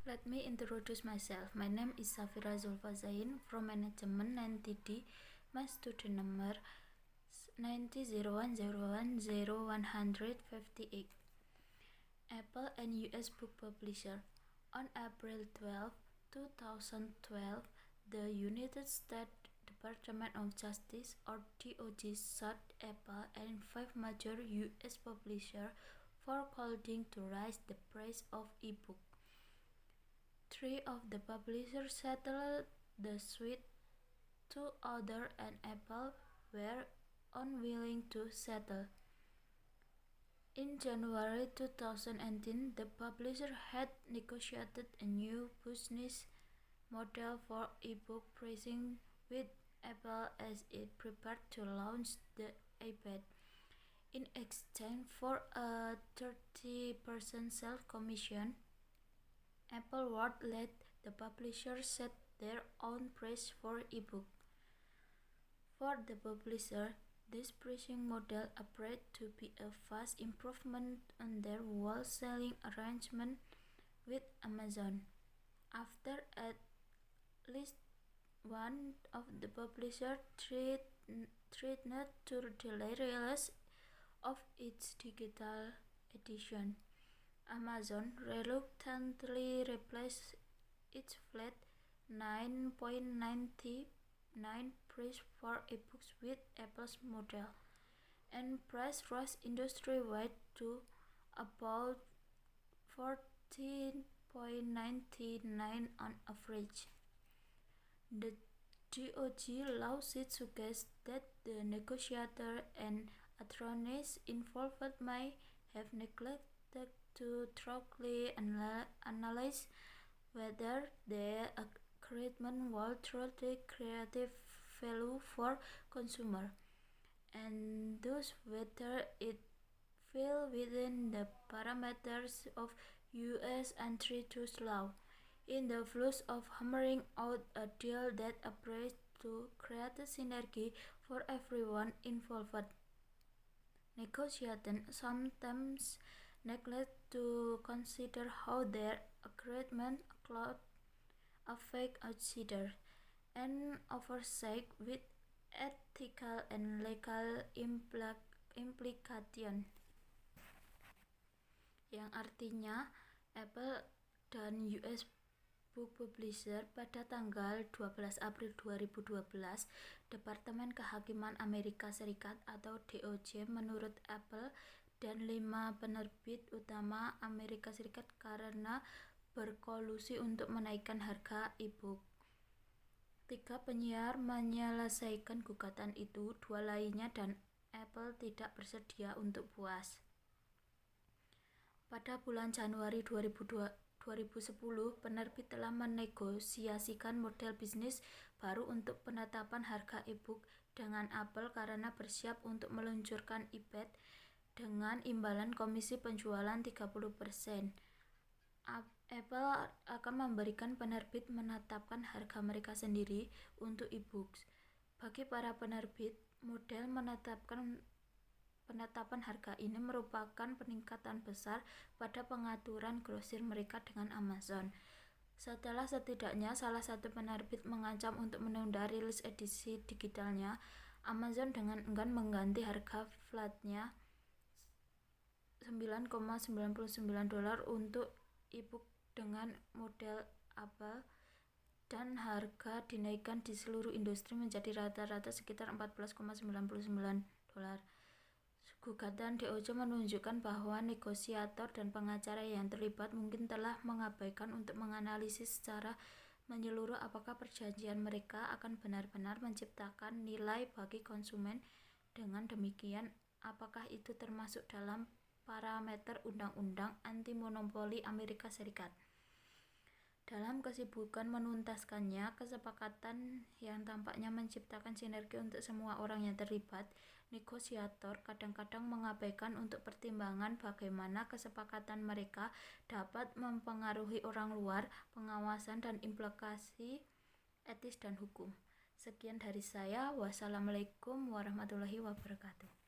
Let me introduce myself. My name is Safira Zulfazain from Management 90D. My student number 9010100158. Apple and US book publisher. On April 12, 2012, the United States Department of Justice or DOJ sued Apple and 5 major US publishers for calling to raise the price of e-book. 3 of the publishers settled the suit. 2 others and Apple were unwilling to settle. In January 2018, the publisher had negotiated a new business model for e-book pricing with Apple as it prepared to launch the iPad. In exchange for a 30% sales commission, Apple would let the publisher set their own price for ebook. For the publisher, this pricing model appeared to be a vast improvement on their wholesaling arrangement with Amazon. After at least one of the publishers threatened to delay release of its digital edition, Amazon reluctantly replaced its flat $9.99 price for ebooks with Apple's model, and price rose industry-wide to about $14.99 on average. The DOJ lawsuit suggests that the negotiator and attorneys involved may have neglected to thoroughly analyze whether their agreement will truly create value for consumers, and thus whether it fell within the parameters of U.S. antitrust law. In the flush of hammering out a deal that appears to create synergy for everyone involved, negotiators sometimes neglect to consider how their agreement could affect outsiders, and oversight with ethical and legal implications. Yang artinya Apple dan US Book Publisher pada tanggal 12 April 2012, Departemen Kehakiman Amerika Serikat atau DOJ menurut Apple dan 5 penerbit utama Amerika Serikat karena berkolusi untuk menaikkan harga e-book. 3 penyiar menyelesaikan gugatan itu, 2 lainnya dan Apple tidak bersedia untuk puas. Pada bulan Januari 2010, penerbit telah menegosiasikan model bisnis baru untuk penetapan harga e-book dengan Apple karena bersiap untuk meluncurkan iPad dengan imbalan komisi penjualan 30%. Apple akan memberikan penerbit menetapkan harga mereka sendiri untuk e-books. Bagi para penerbit, model penetapan harga ini merupakan peningkatan besar pada pengaturan grosir mereka dengan Amazon. Setelah setidaknya salah satu penerbit mengancam untuk menunda rilis edisi digitalnya, Amazon dengan enggan mengganti harga flatnya $9.99 untuk e-book dengan model Apple, dan harga dinaikkan di seluruh industri menjadi rata-rata sekitar $14.99. Gugatan DOJ menunjukkan bahwa negosiator dan pengacara yang terlibat mungkin telah mengabaikan untuk menganalisis secara menyeluruh apakah perjanjian mereka akan benar-benar menciptakan nilai bagi konsumen. Dengan demikian, apakah itu termasuk dalam parameter Undang-Undang Anti-Monopoli Amerika Serikat. Dalam kesibukan menuntaskannya, kesepakatan yang tampaknya menciptakan sinergi untuk semua orang yang terlibat, negosiator kadang-kadang mengabaikan untuk pertimbangan bagaimana kesepakatan mereka dapat mempengaruhi orang luar, pengawasan, dan implikasi etis dan hukum. Sekian dari saya. Wassalamualaikum warahmatullahi wabarakatuh.